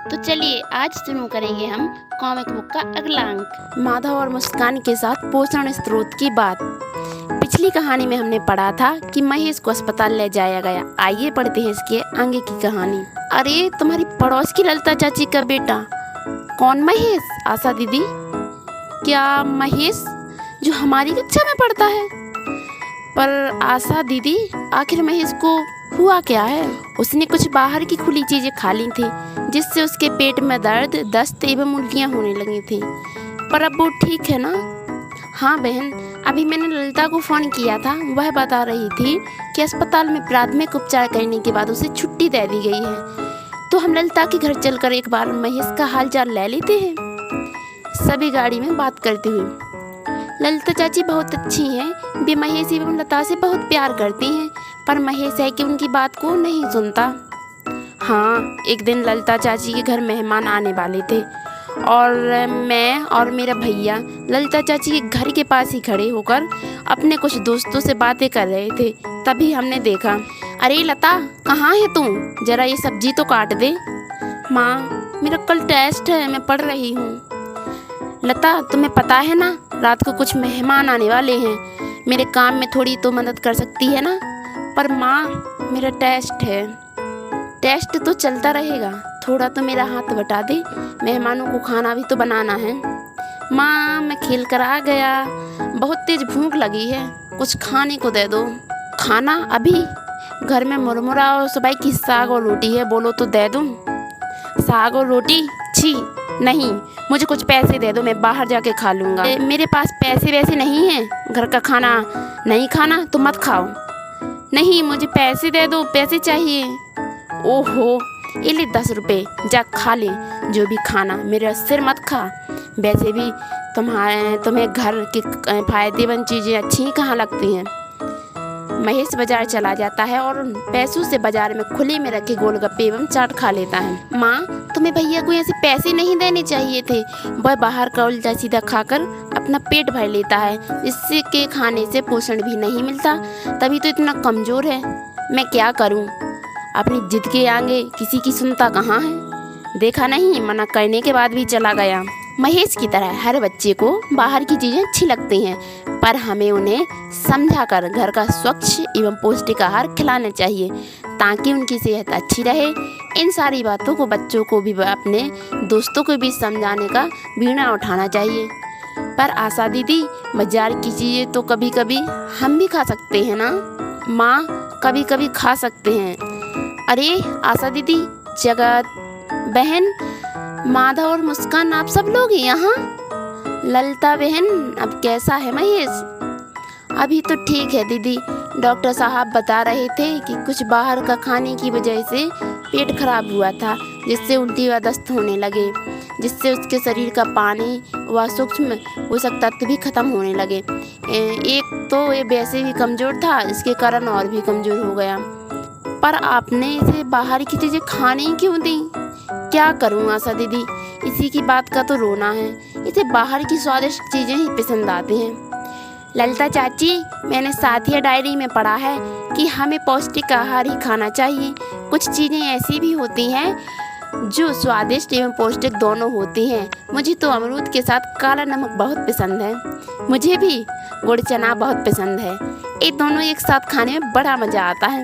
तो चलिए आज शुरू करेंगे हम कॉमिक बुक का अगला अंक। माधव और मुस्कान के साथ पोषण स्रोत की बात। पिछली कहानी में हमने पढ़ा था कि महेश को अस्पताल ले जाया गया। आइए पढ़ते हैं इसके आगे की कहानी। अरे तुम्हारी पड़ोस की ललिता चाची का बेटा। कौन महेश? आशा दीदी। क्या महेश जो हमारी कक्षा में पढ़ता है? पर आशा दीदी आखिर महेश को हुआ क्या है? उसने कुछ बाहर की खुली चीजें खा ली थी जिससे उसके पेट में दर्द, दस्त एवं उल्टियाँ होने लगी थी। पर अब वो ठीक है ना? हाँ बहन, अभी मैंने ललिता को फ़ोन किया था। वह बता रही थी कि अस्पताल में प्राथमिक उपचार करने के बाद उसे छुट्टी दे दी गई है। तो हम ललिता के घर चलकर एक बार महेश का हालचाल ले लेते हैं। सभी गाड़ी में बात करते हुए। ललिता चाची बहुत अच्छी हैं। वे महेश एवं लता से बहुत प्यार करती हैं, पर महेश है कि उनकी बात को नहीं सुनता। हाँ, एक दिन ललिता चाची के घर मेहमान आने वाले थे और मैं और मेरा भैया ललिता चाची के घर के पास ही खड़े होकर अपने कुछ दोस्तों से बातें कर रहे थे। तभी हमने देखा। अरे लता, कहाँ है तू? जरा ये सब्जी तो काट दे। माँ, मेरा कल टेस्ट है, मैं पढ़ रही हूँ। लता, तुम्हें पता है ना, रात को कुछ मेहमान आने वाले हैं। मेरे काम में थोड़ी तो मदद कर सकती है ना? पर माँ, मेरा टेस्ट है। टेस्ट तो चलता रहेगा, थोड़ा तो मेरा हाथ बटा दे। मेहमानों को खाना भी तो बनाना है। माँ, मैं खेल कर आ गया, बहुत तेज भूख लगी है, कुछ खाने को दे दो। खाना अभी? घर में मुरमुरा और सुबह की साग और रोटी है, बोलो तो दे दूँ। साग और रोटी? छी नहीं, मुझे कुछ पैसे दे दो, मैं बाहर जाके खा लूँगा। मेरे पास पैसे वैसे नहीं हैं, घर का खाना नहीं खाना तो मत खाओ। नहीं, मुझे पैसे दे दो, पैसे चाहिए। ओहो, ये ले 10 रुपये, जा खा ले जो भी खाना, मेरा सिर मत खा। वैसे भी तुम्हें घर की फायदेमंद चीज़ें अच्छी ही कहाँ लगती हैं। महेश बाजार चला जाता है और पैसों से बाजार में खुले में रखे गोलगप्पे एवं चाट खा लेता है। माँ, तुम्हें भैया को ऐसे पैसे नहीं देने चाहिए थे। वह बाहर का उल्टा सीधा खाकर अपना पेट भर लेता है, इससे के खाने से पोषण भी नहीं मिलता, तभी तो इतना कमज़ोर है। मैं क्या करूँ? अपनी जिद के आगे किसी की सुनता कहाँ है। देखा नहीं, मना करने के बाद भी चला गया। महेश की तरह हर बच्चे को बाहर की चीज़ें अच्छी लगती हैं, पर हमें उन्हें समझाकर घर का स्वच्छ एवं पौष्टिक आहार खिलाना चाहिए ताकि उनकी सेहत अच्छी रहे। इन सारी बातों को बच्चों को भी अपने दोस्तों को भी समझाने का बीड़ा उठाना चाहिए। पर आशा दीदी, बाजार की चीज़ें तो कभी कभी हम भी खा सकते हैं ना? माँ, कभी कभी खा सकते हैं। अरे आशा दीदी, जगत, बहन, माधव और मुस्कान, आप सब लोग यहाँ? ललिता बहन, अब कैसा है महेश? अभी तो ठीक है दीदी। डॉक्टर साहब बता रहे थे कि कुछ बाहर का खाने की वजह से पेट खराब हुआ था, जिससे उल्टी व दस्त होने लगे, जिससे उसके शरीर का पानी व सूक्ष्म पोषक तत्व भी खत्म होने लगे। एक तो ये वैसे भी कमज़ोर था, इसके कारण और भी कमज़ोर हो गया। पर आपने इसे बाहर की चीज़ें खाने क्यों दी? क्या करूँ आशा दीदी, इसी की बात का तो रोना है। इसे बाहर की स्वादिष्ट चीज़ें ही पसंद आती हैं। ललिता चाची, मैंने साथिया डायरी में पढ़ा है कि हमें पौष्टिक आहार ही खाना चाहिए। कुछ चीज़ें ऐसी भी होती हैं जो स्वादिष्ट एवं पौष्टिक दोनों होती हैं। मुझे तो अमरूद के साथ काला नमक बहुत पसंद है। मुझे भी गुड़ चना बहुत पसंद है। ये दोनों एक साथ खाने में बड़ा मज़ा आता है।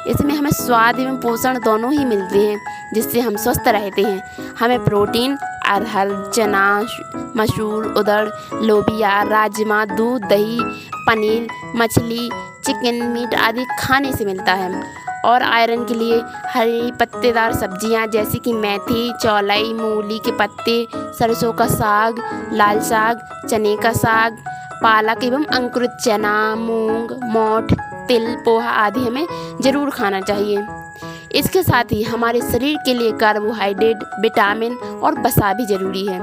इसमें हमें स्वाद एवं पोषण दोनों ही मिलते हैं, जिससे हम स्वस्थ रहते हैं। हमें प्रोटीन अरहर, चना, मसूर, उड़द, लोबिया, राजमा, दूध, दही, पनीर, मछली, चिकन, मीट आदि खाने से मिलता है। और आयरन के लिए हरी पत्तेदार सब्जियां जैसे कि मेथी, चौलाई, मूली के पत्ते, सरसों का साग, लाल साग, चने का साग, पालक एवं अंकुरित चना, मूंग, मोठ, तिल, पोहा आदि हमें ज़रूर खाना चाहिए। इसके साथ ही हमारे शरीर के लिए कार्बोहाइड्रेट, विटामिन और वसा भी ज़रूरी है,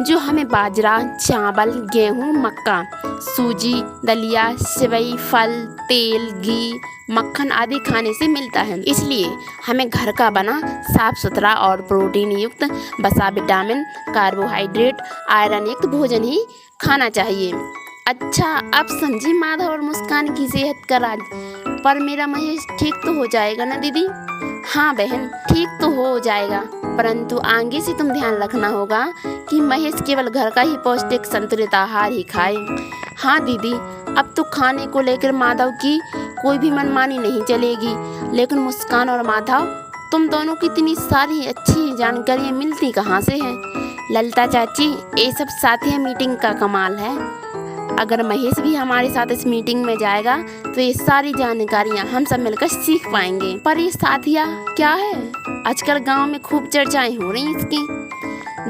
जो हमें बाजरा, चावल, गेहूँ, मक्का, सूजी, दलिया, सेवई, फल, तेल, घी, मक्खन आदि खाने से मिलता है। इसलिए हमें घर का बना साफ सुथरा और प्रोटीन युक्त वसा, विटामिन, कार्बोहाइड्रेट, आयरन युक्त भोजन ही खाना चाहिए। अच्छा, अब समझी माधव और मुस्कान की सेहत का राज। पर मेरा महेश ठीक तो हो जाएगा ना दीदी? हाँ बहन, ठीक तो हो जाएगा, परंतु आगे से तुम ध्यान रखना होगा कि महेश केवल घर का ही पौष्टिक संतुलित आहार ही खाए। हाँ दीदी, अब तो खाने को लेकर माधव की कोई भी मनमानी नहीं चलेगी। लेकिन मुस्कान और माधव, तुम दोनों की इतनी सारी अच्छी जानकारियाँ मिलती कहाँ से हैं? ललिता चाची, ये सब साथी मीटिंग का कमाल है। अगर महेश भी हमारे साथ इस मीटिंग में जाएगा तो ये सारी जानकारियाँ हम सब मिलकर सीख पाएंगे। पर ये साथिया क्या है? आजकल गांव में खूब चर्चाएं हो रही इसकी।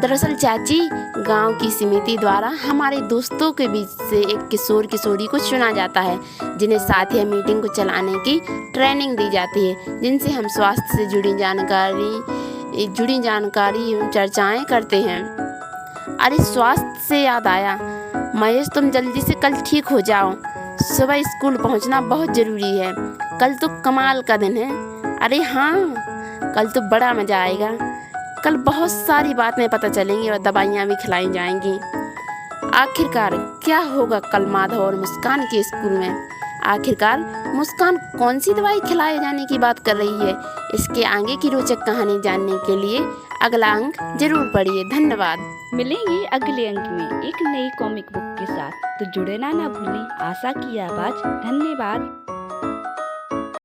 दरअसल चाची, गांव की समिति द्वारा हमारे दोस्तों के बीच से एक किशोर किशोरी को चुना जाता है, जिन्हें साथिया मीटिंग को चलाने की ट्रेनिंग दी जाती है, जिनसे हम स्वास्थ्य से जुड़ी जानकारी एवं चर्चाएं करते हैं। अरे स्वास्थ्य से याद आया, महेश तुम जल्दी से कल ठीक हो जाओ। सुबह स्कूल पहुंचना बहुत ज़रूरी है। कल तो कमाल का दिन है। अरे हाँ, कल तो बड़ा मज़ा आएगा। कल बहुत सारी बातें पता चलेंगी और दवाइयाँ भी खिलाई जाएंगी। आखिरकार क्या होगा कल माधव और मुस्कान के स्कूल में? आखिरकार मुस्कान कौन सी दवाई खिलाए जाने की बात कर रही है? इसके आगे की रोचक कहानी जानने के लिए अगला अंक जरूर पढ़िए। धन्यवाद। मिलेंगे अगले अंक में एक नई कॉमिक बुक के साथ, तो जुड़े ना भूलें। आशा की आवाज़। धन्यवाद।